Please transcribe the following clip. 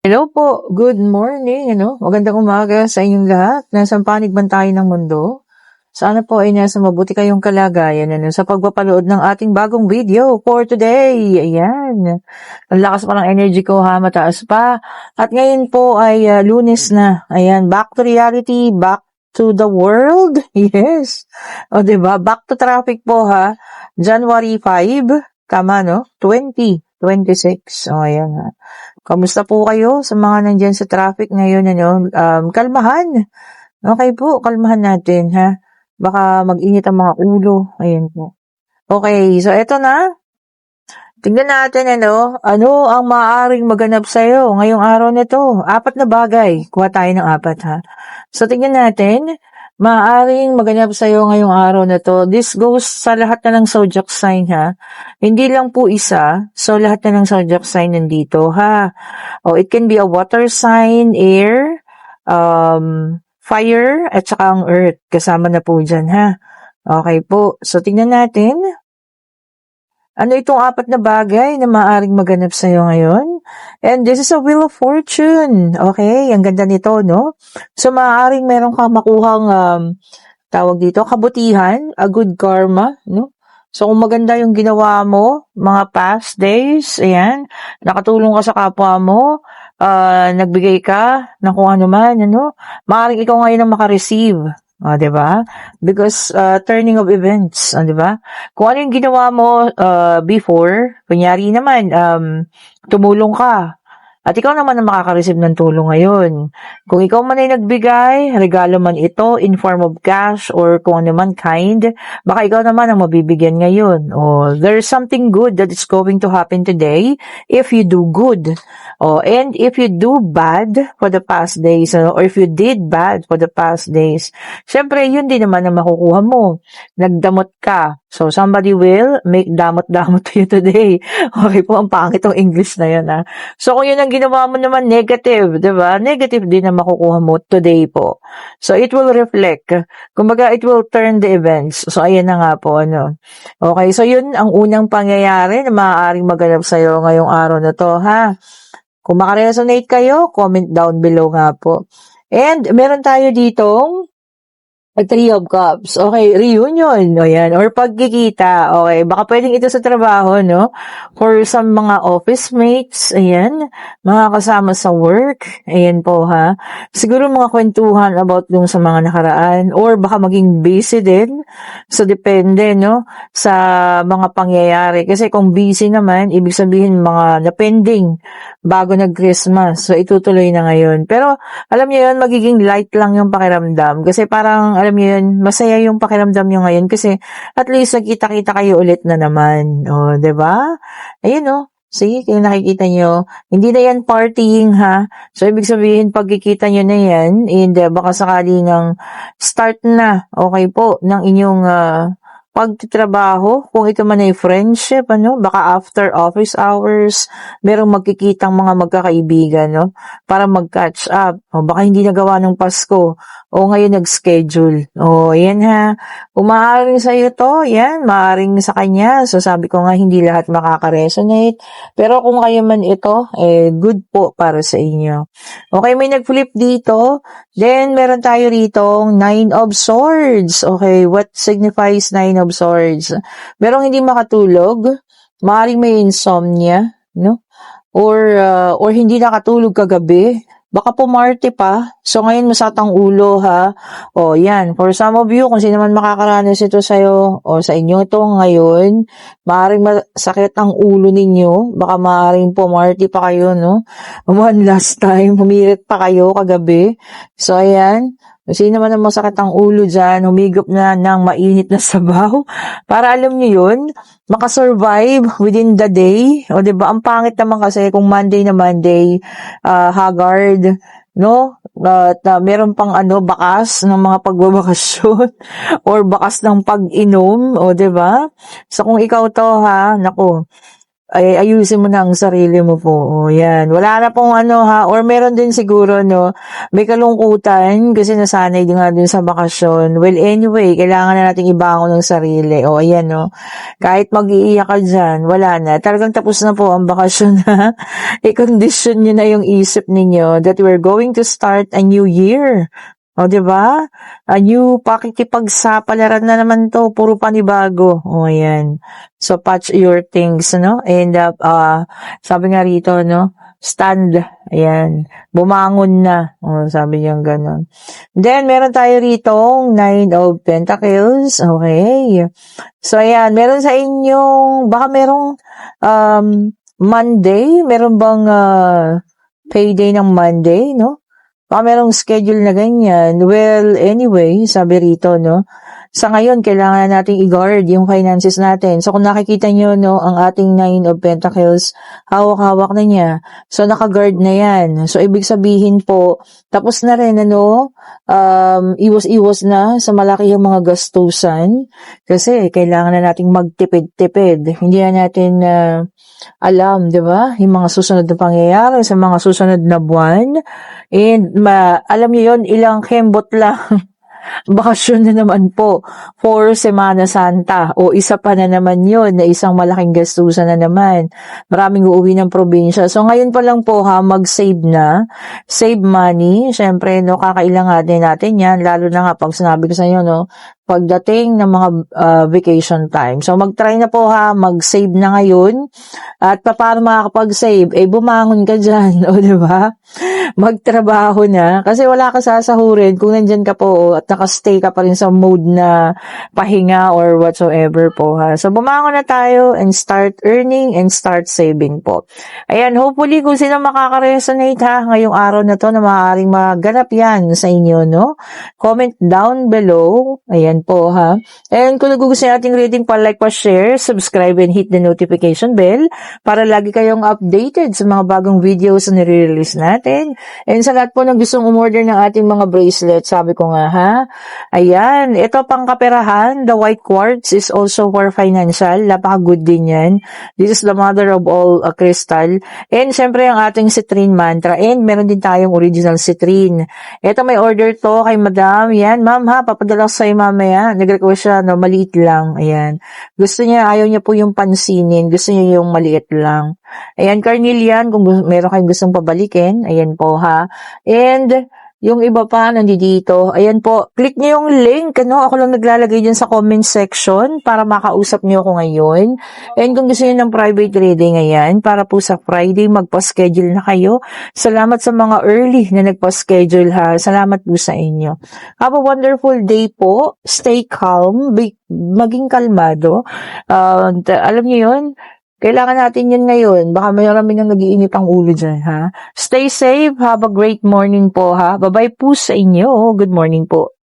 Hello po, good morning, magandang umaga sa inyong lahat. Nasaan panig man tayo ng mundo? Sana po ay nasa mabuti kayong kalagayan, sa pagpapanood ng ating bagong video for today. Ayan, ang lakas pa ng energy ko ha, mataas pa. At ngayon po ay Lunes na. Ayan, back to reality, back to the world. Yes. O diba, back to traffic po ha. January 5, tama no? 2026. O ayan ha. Kamusta po kayo sa mga nandiyan sa traffic ngayon, kalmahan. Okay po, kalmahan natin, ha? Baka mag-init ang mga ulo. Ayan po. Okay, so eto na. Tingnan natin, ano ang maaaring maganap sa'yo ngayong araw na to. 4 na bagay. Kuha tayo ng 4, ha? So, tingnan natin. Maaaring maganap sa'yo ngayong araw na to. This goes sa lahat na ng zodiac sign, ha? Hindi lang po isa. So, lahat na ng zodiac sign nandito, ha? It can be a water sign, air, fire, at saka ang earth. Kasama na po dyan, ha? Okay po. So, tingnan natin. Ano itong 4 na bagay na maaaring maganap sa'yo ngayon? And this is a wheel of fortune. Okay, ang ganda nito, no? So, maaaring meron kang makuhang, tawag dito, kabutihan, a good karma, no? So, kung maganda yung ginawa mo, mga past days, ayan, nakatulong ka sa kapwa mo, nagbigay ka ng kung ano man, maaaring ikaw ngayon ang makareceive. 'Di ba? Because turning of events, 'di ba? Kung ano yung ginawa mo before, kunyari naman tumulong ka. At ikaw naman ang makaka-receive ng tulong ngayon. Kung ikaw man ay nagbigay, regalo man ito in form of cash or kung ano man kind, baka ikaw naman ang mabibigyan ngayon. There's something good that is going to happen today if you do good. And if you do bad for the past days, or if you did bad for the past days, syempre yun din naman ang makukuha mo. Nagdamot ka. So, somebody will make damot-damot to you today. Okay po, ang pangit ang English na yun, ha. So, kung yun ang ginawa mo naman negative, diba? Negative din ang makukuha mo today po. So, it will reflect. Kumbaga, it will turn the events. So, ayan na nga po, Okay, so yun ang unang pangyayari na maaaring maganap sa'yo ngayong araw na to, ha. Kung makaresonate kayo, comment down below nga po. And, meron tayo ditong Three of Cups. Okay, reunion, ayan, or pagkikita. Okay, baka pwedeng ito sa trabaho, no? For some mga office mates, ayan, mga kasama sa work, ayan po, ha? Siguro mga kwentuhan about dun sa mga nakaraan, or baka maging busy din. So, depende, no? Sa mga pangyayari. Kasi kung busy naman, ibig sabihin mga na-pending bago nag-Christmas. So, itutuloy na ngayon. Pero, alam niyo yun, magiging light lang yung pakiramdam. Kasi parang, alam niyo yun, masaya yung pakiramdam niyo ngayon kasi at least nagkita-kita kayo ulit na naman. 'Di ba? Ayun, see, kung nakikita niyo, hindi na yan partying, ha? So, ibig sabihin, pagkikita niyo na yan, and baka sakaling start na, okay po, ng inyong pagtitrabaho, kung ito man ay friendship, baka after office hours, merong magkikitang mga magkakaibigan, para mag-catch up. Baka hindi nagawa ng Pasko, ngayon nag-schedule. Yan ha. Kung maaaring sa iyo to, yan, maaaring sa kanya. So, sabi ko nga, hindi lahat makaka-resonate. Pero kung kayo man ito, good po para sa inyo. Okay, may nag-flip dito. Then, meron tayo rito, 9 of Swords. Okay, what signifies 9 of Swords? Merong hindi makatulog. Maaaring may insomnia, no? Or hindi nakatulog kagabi. Baka pumarte pa. So, ngayon masatang ulo, ha? Yan. For some of you, kung sino man makakaranas ito sa'yo, sa inyo ito ngayon, maaaring masakit ang ulo ninyo. Baka maaaring pumarte pa kayo, no? One last time, humirit pa kayo kagabi. So, ayan. Sino naman ang masakit ang ulo dyan, humigop na ng mainit na sabaw. Para alam nyo yun, makasurvive within the day. Diba? Ang pangit naman kasi kung Monday na Monday, haggard, no? At meron pang bakas ng mga pagbabakasyon or bakas ng pag-inom, diba? So kung ikaw to, ha, naku, ay ayusin mo na ang sarili mo po. O, yan. Wala na pong ano ha, or meron din siguro, no, may kalungkutan kasi nasanay din nga din sa bakasyon. Well, anyway, kailangan na nating ibangon ng sarili. O, ayan, no. Kahit mag-iiyak ka dyan, wala na. Talagang tapos na po ang bakasyon na. I-condition nyo na yung isip ninyo that we're going to start a new year. O, diba? A new pakikipagsapalaran na naman to. Puro panibago. O, ayan. So, patch your things, no? And, sabi nga rito, no? Stand. Ayan. Bumangon na. O, sabi niya gano'n. Then, meron tayo rito, Nine of Pentacles. Okay. So, ayan. Meron sa inyong, baka merong, Monday. Meron bang, payday ng Monday, no? Baka merong schedule na ganyan. Well, anyway, sabi rito, no? Sa ngayon, kailangan nating i-guard yung finances natin. So, kung nakikita nyo, no, ang ating Nine of Pentacles, hawak-hawak na niya. So, naka-guard na yan. So, ibig sabihin po, tapos na rin, ano, iwas-iwas na sa malaki yung mga gastusan. Kasi, kailangan na nating magtipid-tipid. Hindi na natin, alam, di ba? Yung mga susunod na pangyayari sa mga susunod na buwan. And alam niyo yon, ilang kembot lang. Bakasyon na naman po for Semana Santa o isa pa na naman yun na isang malaking gastusan na naman. Maraming uuwi ng probinsya. So ngayon pa lang po ha, mag-save na. Save money. Siyempre, no, kakailanganin natin yan. Lalo na nga pag sinabi ko sa inyo, no, pagdating ng mga vacation time. So mag-try na po ha, mag-save na ngayon. At paano makakapag-save? Eh, bumangon ka dyan, o diba? Magtrabaho na. Kasi wala ka sasahurin kung nandyan ka po at nakastay ka pa rin sa mode na pahinga or whatsoever po ha. So, bumangon na tayo and start earning and start saving po. Ayan, hopefully kung sino makaka-resonate ha, ngayong araw na to na maaaring maganap yan sa inyo, no? Comment down below. Ayan po ha. And kung nagugustuhan ating reading, pa-like, pa-share, subscribe and hit the notification bell para lagi kayong updated sa mga bagong videos na nire-release natin. And sa lahat po ng gustong umorder ng ating mga bracelet, sabi ko nga ha, ayan, ito pang kaperahan, the white quartz is also for financial, napaka-good din yan. This is the mother of all crystal. And syempre ang ating citrine mantra, and meron din tayong original citrine. Ito may order to kay madam, yan, ma'am ha, papadala ko sa'yo mamaya, nag-request siya, no, maliit lang, ayan. Gusto niya, ayaw niya po yung pansinin, gusto niya yung maliit lang. Ayan, Carnelian, kung meron kayong gustong pabalikin, ayan po ha. And, yung iba pa, nandito, ayan po, click niyo yung link, ano, ako lang naglalagay dyan sa comment section para makausap niyo ako ngayon. And kung gusto niyo ng private reading, ayan, para po sa Friday, magpa-schedule na kayo. Salamat sa mga early na nagpa-schedule ha. Salamat po sa inyo. Have a wonderful day po. Stay calm, maging kalmado. Alam niyo yun, kailangan natin yun ngayon. Baka mayroon nang nag-iinit ang ulo dyan, ha? Stay safe. Have a great morning po, ha? Bye-bye po sa inyo. Good morning po.